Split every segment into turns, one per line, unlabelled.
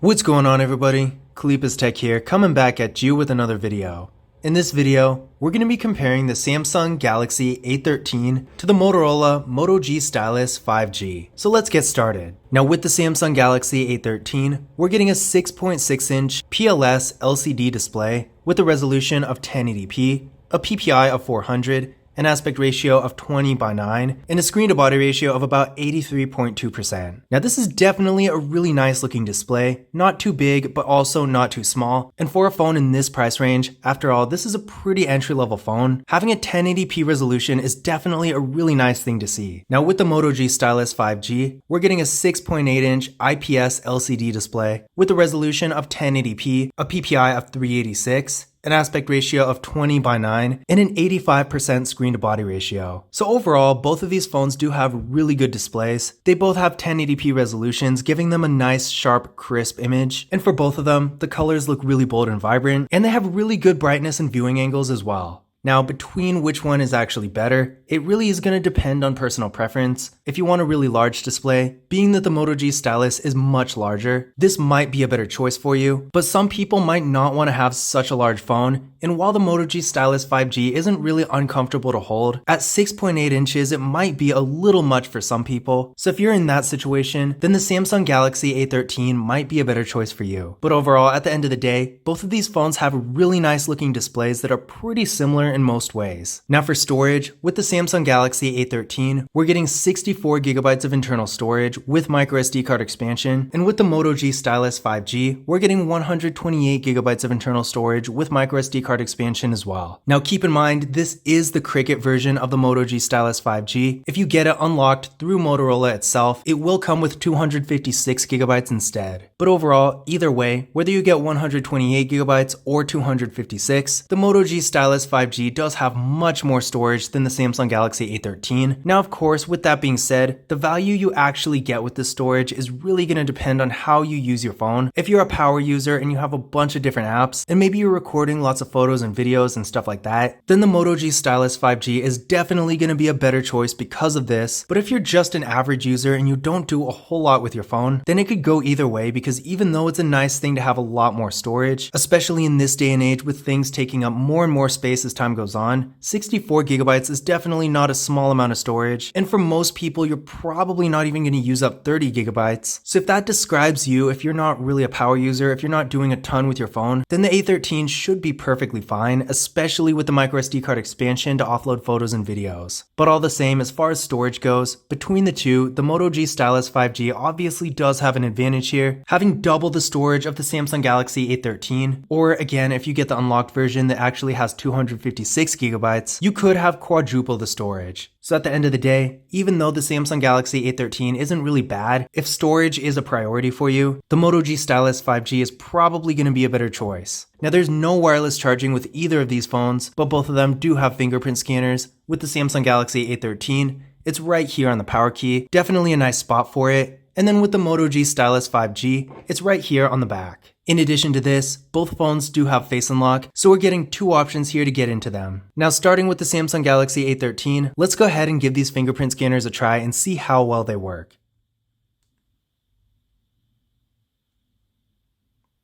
What's going on, everybody? Kalipa's Tech here, coming back at you with another video. In this video, we're going to be comparing the Samsung Galaxy A13 to the Motorola Moto G Stylus 5G. So let's get started. Now with the Samsung Galaxy A13, we're getting a 6.6-inch PLS LCD display with a resolution of 1080p, a PPI of 400, an aspect ratio of 20:9, and a screen to body ratio of about 83.2%. Now this is definitely a really nice looking display, not too big but also not too small, and for a phone in this price range, after all, this is a pretty entry level phone, having a 1080p resolution is definitely a really nice thing to see. Now with the Moto G Stylus 5G, we're getting a 6.8-inch IPS LCD display with a resolution of 1080p, a PPI of 386, an aspect ratio of 20:9, and an 85% screen to body ratio. So overall, both of these phones do have really good displays. They both have 1080p resolutions, giving them a nice, sharp, crisp image. And for both of them, the colors look really bold and vibrant, and they have really good brightness and viewing angles as well. Now, between which one is actually better, it really is going to depend on personal preference. If you want a really large display, being that the Moto G Stylus is much larger, this might be a better choice for you, but some people might not want to have such a large phone, and while the Moto G Stylus 5G isn't really uncomfortable to hold, at 6.8 inches it might be a little much for some people, so if you're in that situation, then the Samsung Galaxy A13 might be a better choice for you. But overall, at the end of the day, both of these phones have really nice looking displays that are pretty similar in most ways. Now for storage, with the Samsung Galaxy A13, we're getting 64 gigabytes of internal storage with microSD card expansion, and with the Moto G Stylus 5G, we're getting 128 gigabytes of internal storage with microSD card expansion as well. Now keep in mind, this is the Cricket version of the Moto G Stylus 5G. If you get it unlocked through Motorola itself, it will come with 256 gigabytes instead. But overall, either way, whether you get 128 gigabytes or 256, the Moto G Stylus 5G does have much more storage than the Samsung Galaxy A13. Now of course, with that being said, the value you actually get with this storage is really going to depend on how you use your phone. If you're a power user and you have a bunch of different apps, and maybe you're recording lots of photos and videos and stuff like that, then the Moto G Stylus 5G is definitely going to be a better choice because of this. But if you're just an average user and you don't do a whole lot with your phone, then it could go either way, because even though it's a nice thing to have a lot more storage, especially in this day and age with things taking up more and more space as time goes on, 64 gigabytes is definitely not a small amount of storage, and for most people you're probably not even going to use up 30 gigabytes. So if that describes you, if you're not really a power user, if you're not doing a ton with your phone, then the A13 should be perfectly fine, especially with the microSD card expansion to offload photos and videos. But all the same, as far as storage goes, between the two, the Moto G Stylus 5G obviously does have an advantage here, having double the storage of the Samsung Galaxy A13, or again, if you get the unlocked version that actually has 256 gigabytes, you could have quadruple the storage. So at the end of the day, even though the Samsung Galaxy A13 isn't really bad, if storage is a priority for you, the Moto G Stylus 5G is probably going to be a better choice. Now there's no wireless charging with either of these phones, but both of them do have fingerprint scanners. With the Samsung Galaxy A13, it's right here on the power key, definitely a nice spot for it. And then with the Moto G Stylus 5G, it's right here on the back. In addition to this, both phones do have Face Unlock, so we're getting two options here to get into them. Now starting with the Samsung Galaxy A13, let's go ahead and give these fingerprint scanners a try and see how well they work.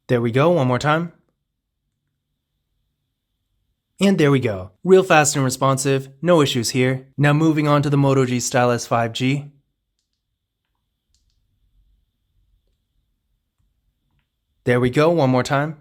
There we go, one more time. And there we go. Real fast and responsive, no issues here. Now moving on to the Moto G Stylus 5G. There we go, one more time.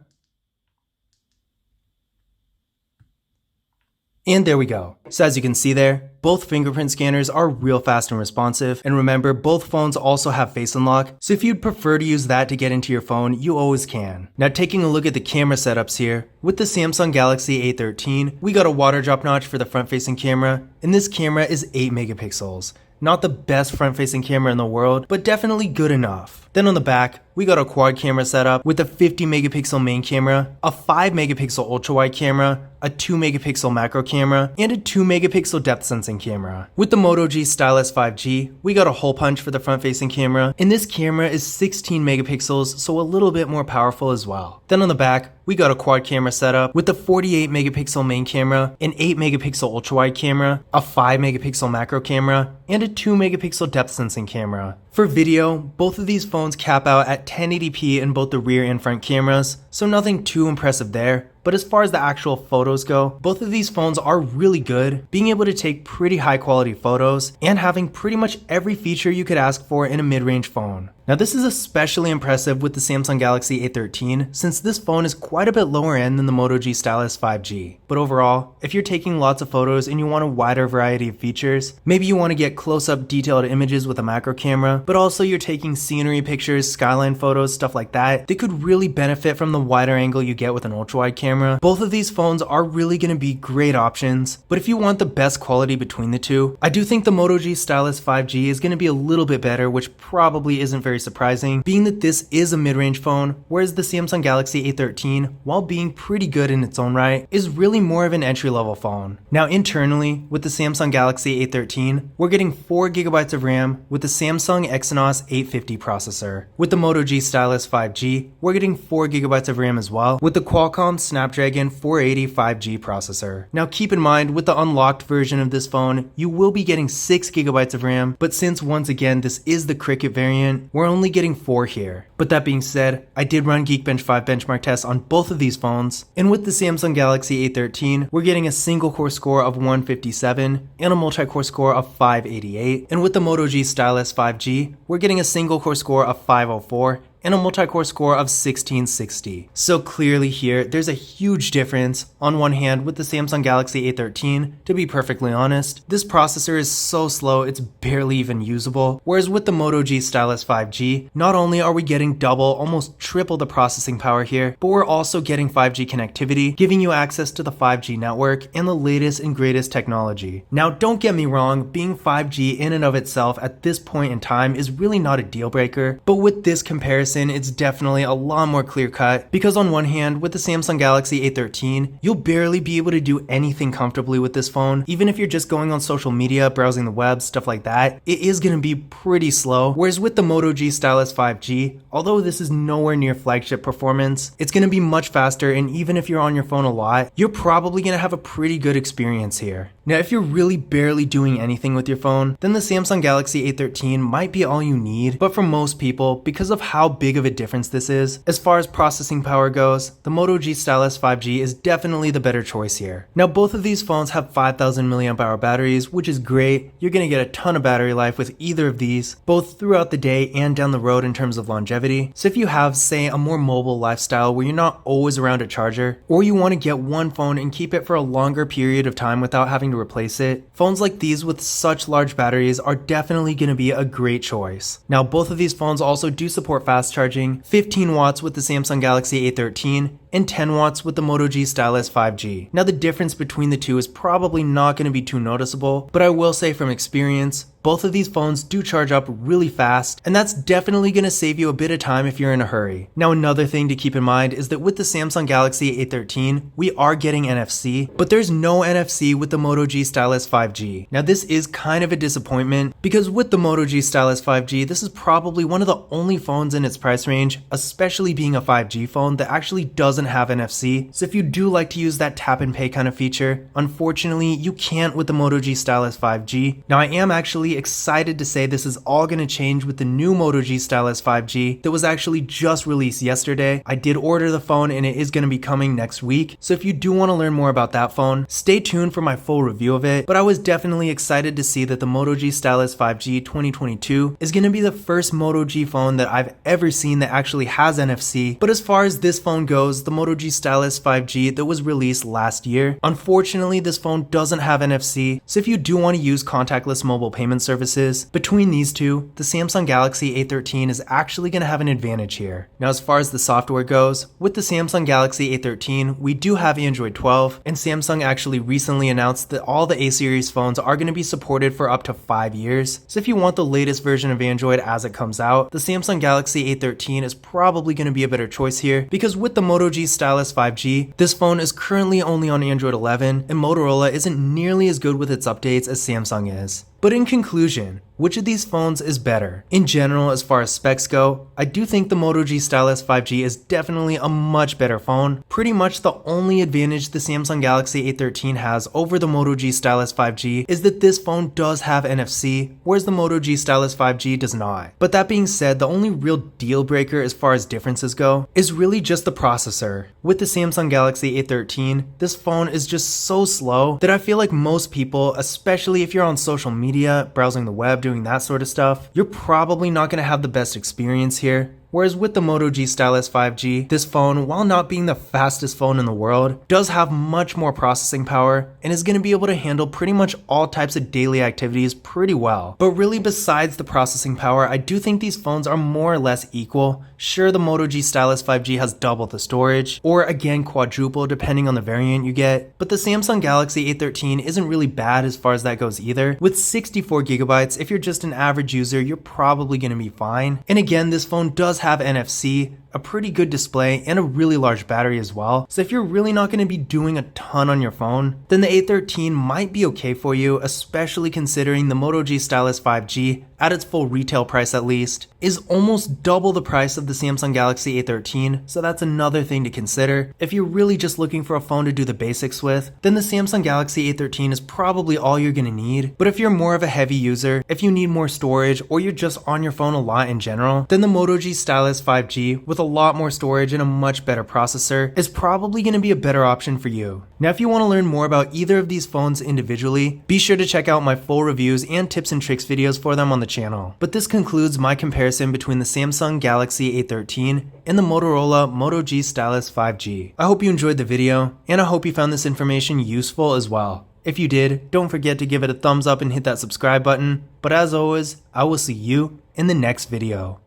And there we go. So as you can see there, both fingerprint scanners are real fast and responsive, and remember, both phones also have Face Unlock, so if you'd prefer to use that to get into your phone, you always can. Now taking a look at the camera setups here, with the Samsung Galaxy A13, we got a water drop notch for the front-facing camera, and this camera is 8 megapixels. Not the best front-facing camera in the world, but definitely good enough. Then on the back, we got a quad camera setup with a 50 megapixel main camera, a 5 megapixel ultra wide camera, a 2 megapixel macro camera, and a 2 megapixel depth sensing camera. With the Moto G Stylus 5G, we got a hole punch for the front facing camera, and this camera is 16 megapixels, so a little bit more powerful as well. Then on the back, we got a quad camera setup with a 48 megapixel main camera, an 8 megapixel ultra wide camera, a 5 megapixel macro camera, and a 2 megapixel depth sensing camera. For video, both of these phones cap out at 1080p in both the rear and front cameras, so nothing too impressive there. But as far as the actual photos go, both of these phones are really good, being able to take pretty high quality photos and having pretty much every feature you could ask for in a mid-range phone. Now this is especially impressive with the Samsung Galaxy A13 since this phone is quite a bit lower end than the Moto G Stylus 5G. But overall, if you're taking lots of photos and you want a wider variety of features, maybe you want to get close-up detailed images with a macro camera, but also you're taking scenery pictures, skyline photos, stuff like that, they could really benefit from the wider angle you get with an ultra-wide camera. Both of these phones are really going to be great options, but if you want the best quality between the two, I do think the Moto G Stylus 5G is going to be a little bit better, which probably isn't very surprising, being that this is a mid-range phone, whereas the Samsung Galaxy A13, while being pretty good in its own right, is really more of an entry-level phone. Now internally, with the Samsung Galaxy A13, we're getting 4GB of RAM with the Samsung Exynos 850 processor. With the Moto G Stylus 5G, we're getting 4GB of RAM as well, with the Qualcomm Snapdragon 480 5G processor. Now keep in mind, with the unlocked version of this phone, you will be getting 6GB of RAM, but since once again this is the Cricket variant, we're only getting 4 here. But that being said, I did run Geekbench 5 benchmark tests on both of these phones, and with the Samsung Galaxy A13, we're getting a single core score of 157 and a multi-core score of 588, and with the Moto G Stylus 5G, we're getting a single core score of 504 and a multi-core score of 1660. So clearly here, there's a huge difference. On one hand, with the Samsung Galaxy A13, to be perfectly honest, this processor is so slow it's barely even usable, whereas with the Moto G Stylus 5G, not only are we getting double, almost triple the processing power here, but we're also getting 5G connectivity, giving you access to the 5G network and the latest and greatest technology. Now don't get me wrong, being 5G in and of itself at this point in time is really not a deal breaker, but with this comparison, it's definitely a lot more clear cut, because on one hand, with the Samsung Galaxy A13, you'll barely be able to do anything comfortably with this phone. Even if you're just going on social media, browsing the web, stuff like that, it is going to be pretty slow. Whereas with the Moto G Stylus 5G, although this is nowhere near flagship performance, it's going to be much faster, and even if you're on your phone a lot, you're probably going to have a pretty good experience here. Now if you're really barely doing anything with your phone, then the Samsung Galaxy A13 might be all you need, but for most people, because of how big of a difference this is, as far as processing power goes, the Moto G Stylus 5G is definitely the better choice here. Now both of these phones have 5000 mAh batteries, which is great. You're going to get a ton of battery life with either of these, both throughout the day and down the road in terms of longevity. So if you have, say, a more mobile lifestyle where you're not always around a charger, or you want to get one phone and keep it for a longer period of time without having to replace it, phones like these with such large batteries are definitely going to be a great choice. Now both of these phones also do support fast charging, 15 watts with the Samsung Galaxy A13 and 10 watts with the Moto G Stylus 5G. Now the difference between the two is probably not going to be too noticeable, but I will say from experience, both of these phones do charge up really fast, and that's definitely going to save you a bit of time if you're in a hurry. Now another thing to keep in mind is that with the Samsung Galaxy A13, we are getting NFC, but there's no NFC with the Moto G Stylus 5G. Now this is kind of a disappointment, because with the Moto G Stylus 5G, this is probably one of the only phones in its price range, especially being a 5G phone, that actually doesn't have NFC. So if you do like to use that tap and pay kind of feature, unfortunately you can't with the Moto G Stylus 5G. Now I am actually excited to say this is all going to change with the new Moto G Stylus 5G that was actually just released yesterday. I did order the phone and it is going to be coming next week. So if you do want to learn more about that phone, stay tuned for my full review of it. But I was definitely excited to see that the Moto G Stylus 5G 2022 is going to be the first Moto G phone that I've ever seen that actually has NFC. But as far as this phone goes, the Moto G Stylus 5G that was released last year, unfortunately this phone doesn't have NFC. So if you do want to use contactless mobile payment services, between these two, the Samsung Galaxy A13 is actually going to have an advantage here. Now as far as the software goes, with the Samsung Galaxy A13, we do have Android 12, and Samsung actually recently announced that all the A series phones are going to be supported for up to 5 years. So if you want the latest version of Android as it comes out, the Samsung Galaxy A13 is probably going to be a better choice here, because with the Moto G Stylus 5G, this phone is currently only on Android 11, and Motorola isn't nearly as good with its updates as Samsung is. But in conclusion, which of these phones is better. In general, as far as specs go, I do think the Moto G Stylus 5G is definitely a much better phone. Pretty much the only advantage the Samsung Galaxy A13 has over the Moto G Stylus 5G is that this phone does have NFC, whereas the Moto G Stylus 5G does not. But that being said, the only real deal breaker as far as differences go is really just the processor. With the Samsung Galaxy A13, this phone is just so slow that I feel like most people, especially if you're on social media, browsing the web, doing that sort of stuff, you're probably not going to have the best experience here. Whereas with the Moto G Stylus 5G, this phone, while not being the fastest phone in the world, does have much more processing power and is going to be able to handle pretty much all types of daily activities pretty well. But really, besides the processing power, I do think these phones are more or less equal. Sure, the Moto G Stylus 5G has double the storage, or again quadruple depending on the variant you get, but the Samsung Galaxy A13 isn't really bad as far as that goes either. With 64GB, if you're just an average user, you're probably going to be fine. And again, this phone does have NFC, a pretty good display, and a really large battery as well. So if you're really not going to be doing a ton on your phone, then the A13 might be okay for you, especially considering the Moto G Stylus 5G, at its full retail price at least, is almost double the price of the Samsung Galaxy A13, so that's another thing to consider. If you're really just looking for a phone to do the basics with, then the Samsung Galaxy A13 is probably all you're going to need. But if you're more of a heavy user, if you need more storage, or you're just on your phone a lot in general, then the Moto G Stylus 5G with a lot more storage and a much better processor is probably going to be a better option for you. Now, if you want to learn more about either of these phones individually, be sure to check out my full reviews and tips and tricks videos for them on the channel. But this concludes my comparison between the Samsung Galaxy A13 and the Motorola Moto G Stylus 5G. I hope you enjoyed the video, and I hope you found this information useful as well. If you did, don't forget to give it a thumbs up and hit that subscribe button. But as always, I will see you in the next video.